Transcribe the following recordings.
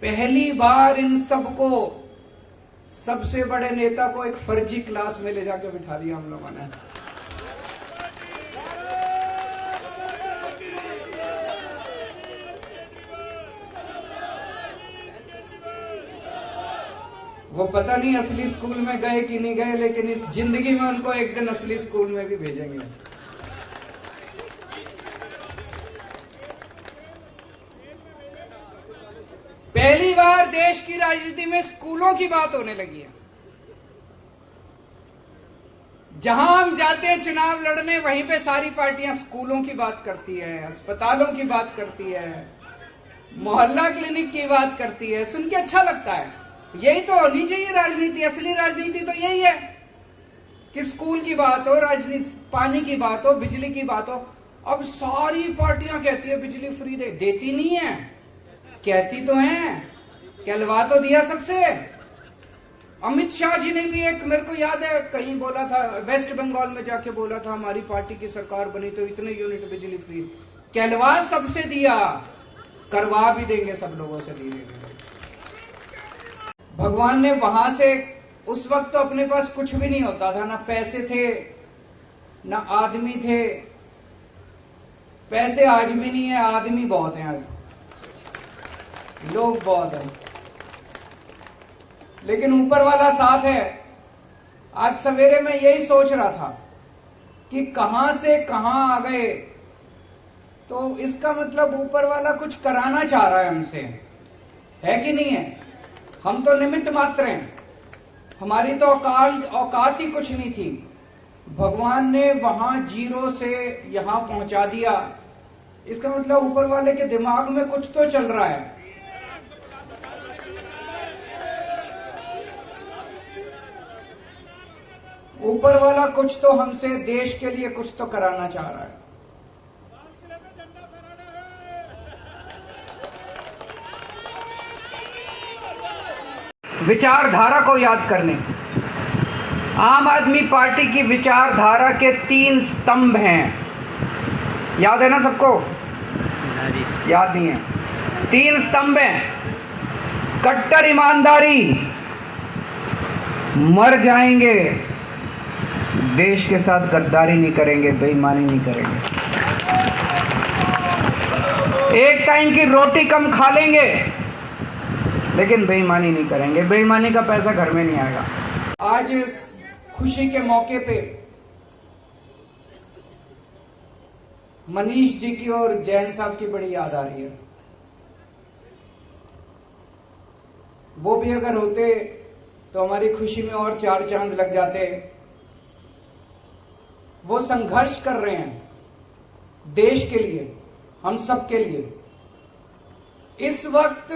पहली बार इन सबको, सबसे बड़े नेता को एक फर्जी क्लास में ले जाके बिठा दिया हम लोगों ने। वो पता नहीं असली स्कूल में गए कि नहीं गए, लेकिन इस जिंदगी में उनको एक दिन असली स्कूल में भी भेजेंगे। पहली बार देश की राजनीति में स्कूलों की बात होने लगी है। जहां हम जाते हैं चुनाव लड़ने, वहीं पे सारी पार्टियां स्कूलों की बात करती है, अस्पतालों की बात करती है, मोहल्ला क्लिनिक की बात करती है। सुन के अच्छा लगता है। यही तो होनी चाहिए राजनीति। असली राजनीति तो यही है कि स्कूल की बात हो, राजनीति, पानी की बात हो, बिजली की बात हो। अब सारी पार्टियां कहती है बिजली फ्री देती नहीं है, कहती तो हैं, कहलवा तो दिया सबसे। अमित शाह जी ने भी एक, मेरे को याद है, कहीं बोला था, वेस्ट बंगाल में जाके बोला था हमारी पार्टी की सरकार बनी तो इतने यूनिट बिजली फ्री। कहलवा सबसे दिया, करवा भी देंगे सब लोगों से धीरे। भगवान ने वहां से, उस वक्त तो अपने पास कुछ भी नहीं होता था, ना पैसे थे ना आदमी थे। पैसे आज भी नहीं है, आदमी बहुत हैं, आज लोग बहुत हैं, लेकिन ऊपर वाला साथ है। आज सवेरे मैं यही सोच रहा था कि कहां से कहां आ गए, तो इसका मतलब ऊपर वाला कुछ कराना चाह रहा है हमसे, है कि नहीं है? हम तो निमित्त मात्र हैं, हमारी तो औकात ही कुछ नहीं थी। भगवान ने वहां जीरो से यहां पहुंचा दिया। इसका मतलब ऊपर वाले के दिमाग में कुछ तो चल रहा है। ऊपर वाला कुछ तो हमसे, देश के लिए कुछ तो कराना चाह रहा है। विचारधारा को याद करने, आम आदमी पार्टी की विचारधारा के 3 स्तंभ हैं। याद है ना सबको? याद नहीं है? 3 स्तंभ हैं। कट्टर ईमानदारी, मर जाएंगे, देश के साथ गद्दारी नहीं करेंगे, बेईमानी नहीं करेंगे, एक टाइम की रोटी कम खा लेंगे लेकिन बेईमानी नहीं करेंगे। बेईमानी का पैसा घर में नहीं आएगा। आज इस खुशी के मौके पे मनीष जी की और जैन साहब की बड़ी याद आ रही है। वो भी अगर होते तो हमारी खुशी में और 4 चांद लग जाते। वो संघर्ष कर रहे हैं देश के लिए, हम सब के लिए। इस वक्त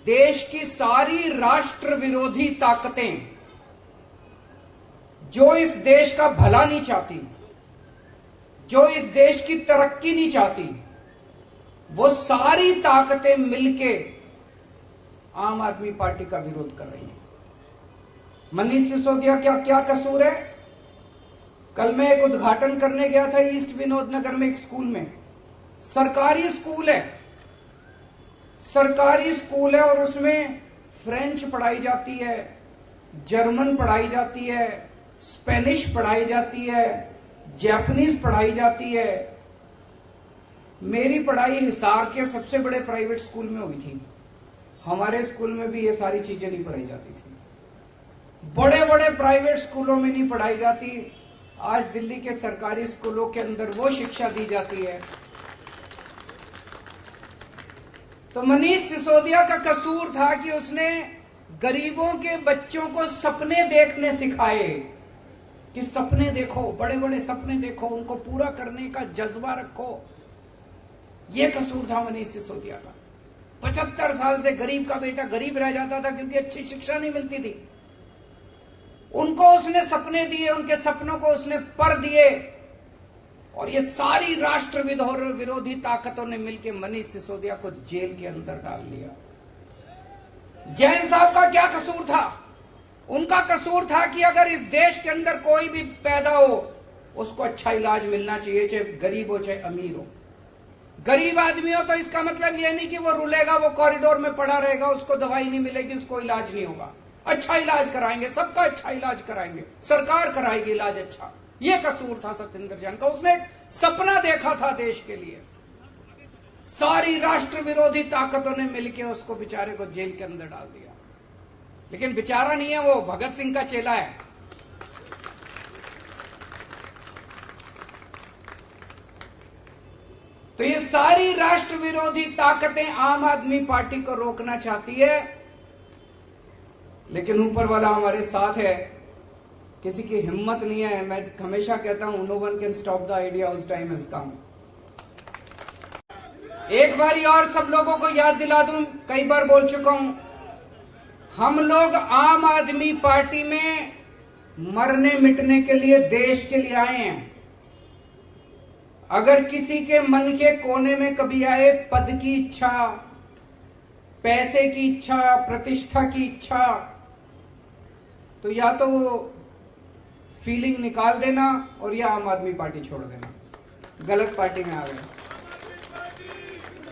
देश की सारी राष्ट्र विरोधी ताकतें, जो इस देश का भला नहीं चाहती, जो इस देश की तरक्की नहीं चाहती, वो सारी ताकतें मिलके आम आदमी पार्टी का विरोध कर रही हैं। मनीष सिसोदिया क्या क्या कसूर है? कल मैं एक उद्घाटन करने गया था ईस्ट विनोद नगर में, एक स्कूल में। सरकारी स्कूल है, सरकारी स्कूल है, और उसमें फ्रेंच पढ़ाई जाती है, जर्मन पढ़ाई जाती है, स्पेनिश पढ़ाई जाती है, जापानीज पढ़ाई जाती है। मेरी पढ़ाई हिसार के सबसे बड़े प्राइवेट स्कूल में हुई थी। हमारे स्कूल में भी ये सारी चीजें नहीं पढ़ाई जाती थी। बड़े बड़े प्राइवेट स्कूलों में नहीं पढ़ाई जाती। आज दिल्ली के सरकारी स्कूलों के अंदर वो शिक्षा दी जाती है। तो मनीष सिसोदिया का कसूर था कि उसने गरीबों के बच्चों को सपने देखने सिखाए, कि सपने देखो, बड़े बड़े सपने देखो, उनको पूरा करने का जज्बा रखो। यह कसूर था मनीष सिसोदिया का। 75 साल से गरीब का बेटा गरीब रह जाता था क्योंकि अच्छी शिक्षा नहीं मिलती थी। उनको उसने सपने दिए, उनके सपनों को उसने पर दिए, और ये सारी राष्ट्र विरोधी ताकतों ने मिलकर मनीष सिसोदिया को जेल के अंदर डाल लिया। जैन साहब का क्या कसूर था? उनका कसूर था कि अगर इस देश के अंदर कोई भी पैदा हो, उसको अच्छा इलाज मिलना चाहिए, चाहे गरीब हो चाहे अमीर हो। गरीब आदमी हो तो इसका मतलब यह नहीं कि वो रुलेगा, वो कॉरिडोर में पड़ा रहेगा, उसको दवाई नहीं मिलेगी, उसको इलाज नहीं होगा। अच्छा इलाज कराएंगे, सबका अच्छा इलाज कराएंगे, सरकार कराएगी इलाज अच्छा। ये कसूर था सत्येंद्र जैन का। उसने एक सपना देखा था देश के लिए। सारी राष्ट्र विरोधी ताकतों ने मिलकर उसको बेचारे को जेल के अंदर डाल दिया। लेकिन बेचारा नहीं है, वो भगत सिंह का चेला है। तो ये सारी राष्ट्र विरोधी ताकतें आम आदमी पार्टी को रोकना चाहती है, लेकिन ऊपर वाला हमारे साथ है। किसी की हिम्मत नहीं है। मैं हमेशा कहता हूं, no one can stop the idea whose time has come. एक बारी और सब लोगों को याद दिला दूं, कई बार बोल चुका हूं, हम लोग आम आदमी पार्टी में मरने मिटने के लिए, देश के लिए आए हैं। अगर किसी के मन के कोने में कभी आए पद की इच्छा, पैसे की इच्छा, प्रतिष्ठा की इच्छा, तो या तो वो फीलिंग निकाल देना और या आम आदमी पार्टी छोड़ देना। गलत पार्टी में आ गए।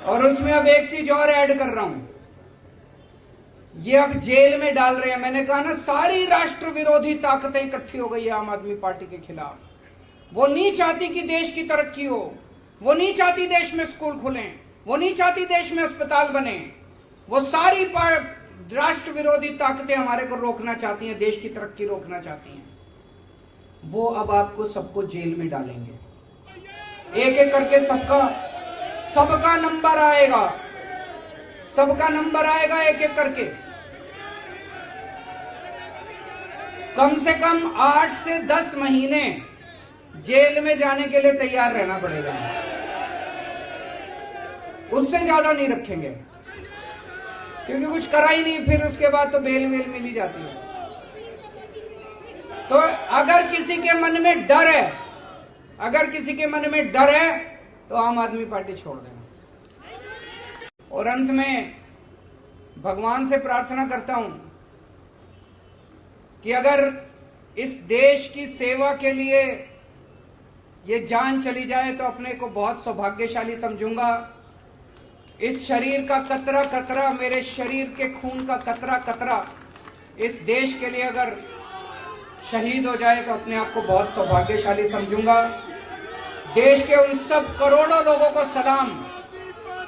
और उसमें अब एक चीज और ऐड कर रहा हूं, ये अब जेल में डाल रहे हैं। मैंने कहा ना, सारी राष्ट्र विरोधी ताकतें इकट्ठी हो गई है आम आदमी पार्टी के खिलाफ। वो नहीं चाहती कि देश की तरक्की हो, वो नहीं चाहती देश में स्कूल खुलें, वो नहीं चाहती देश में अस्पताल बने। वो सारी राष्ट्र विरोधी ताकतें हमारे को रोकना चाहती हैं, देश की तरक्की रोकना चाहती हैं। वो अब आपको सबको जेल में डालेंगे। एक एक करके सबका नंबर आएगा, सबका नंबर आएगा एक एक करके। कम से कम 8 से 10 महीने जेल में जाने के लिए तैयार रहना पड़ेगा। उससे ज्यादा नहीं रखेंगे, क्योंकि कुछ करा ही नहीं, फिर उसके बाद तो बेल वेल मिल ही जाती है। तो अगर किसी के मन में डर है, अगर किसी के मन में डर है, तो आम आदमी पार्टी छोड़ देना। और अंत में भगवान से प्रार्थना करता हूं कि अगर इस देश की सेवा के लिए ये जान चली जाए तो अपने को बहुत सौभाग्यशाली समझूंगा। इस शरीर का कतरा कतरा, मेरे शरीर के खून का कतरा कतरा इस देश के लिए अगर शहीद हो जाए तो अपने आप को बहुत सौभाग्यशाली समझूंगा। देश के उन सब करोड़ों लोगों को सलाम,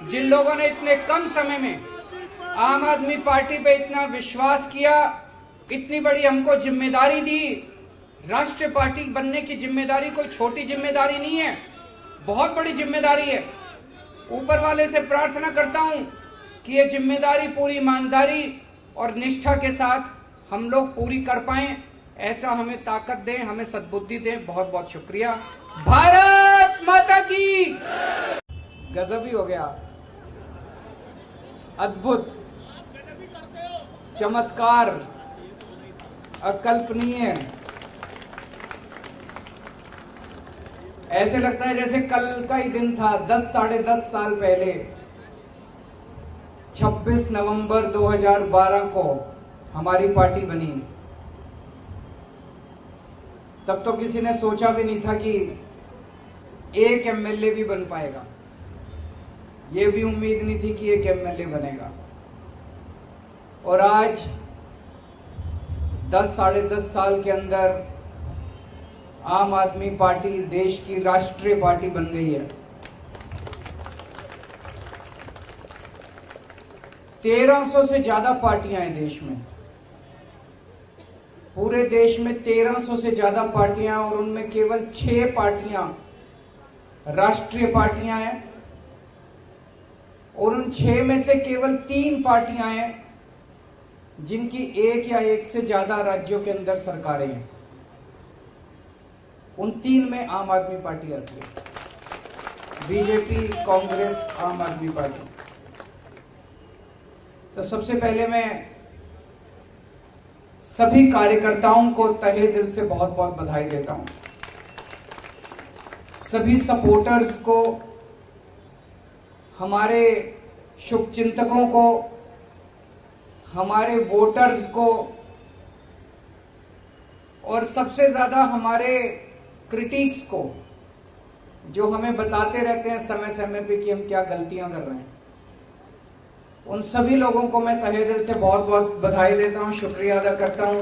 जिन लोगों ने इतने कम समय में आम आदमी पार्टी पे इतना विश्वास किया, इतनी बड़ी हमको जिम्मेदारी दी। राष्ट्रीय पार्टी बनने की जिम्मेदारी कोई छोटी जिम्मेदारी नहीं है, बहुत बड़ी जिम्मेदारी है। ऊपर वाले से प्रार्थना करता हूं कि ये जिम्मेदारी पूरी ईमानदारी और निष्ठा के साथ हम लोग पूरी कर पाएं, ऐसा हमें ताकत दें, हमें सद्बुद्धि दें। बहुत बहुत शुक्रिया। भारत माता की। गजब ही हो गया, अद्भुत, चमत्कार, अकल्पनीय। ऐसे लगता है जैसे कल का ही दिन था। 10 - 10 साल पहले 26 नवंबर 2012 को हमारी पार्टी बनी। तब तो किसी ने सोचा भी नहीं था कि एक एमएलए भी बन पाएगा। ये भी उम्मीद नहीं थी कि एक एमएलए बनेगा। और आज 10 - 10.5 साल के अंदर आम आदमी पार्टी देश की राष्ट्रीय पार्टी बन गई है। 1300 से ज्यादा पार्टियां हैं देश में। पूरे देश में 1300 से ज्यादा पार्टियां, और उनमें केवल 6 पार्टियां राष्ट्रीय पार्टियां हैं। और उन 6 में से केवल 3 पार्टियां हैं जिनकी एक या एक से ज्यादा राज्यों के अंदर सरकारें हैं। उन 3 में आम आदमी पार्टी आती है, बीजेपी, कांग्रेस, आम आदमी पार्टी। तो सबसे पहले मैं सभी कार्यकर्ताओं को तहे दिल से बहुत बहुत बधाई देता हूं। सभी सपोर्टर्स को, हमारे शुभचिंतकों को, हमारे वोटर्स को, और सबसे ज्यादा हमारे क्रिटिक्स को, जो हमें बताते रहते हैं समय समय पे कि हम क्या गलतियां कर रहे हैं, उन सभी लोगों को मैं तहे दिल से बहुत बहुत बधाई देता हूं, शुक्रिया अदा करता हूं।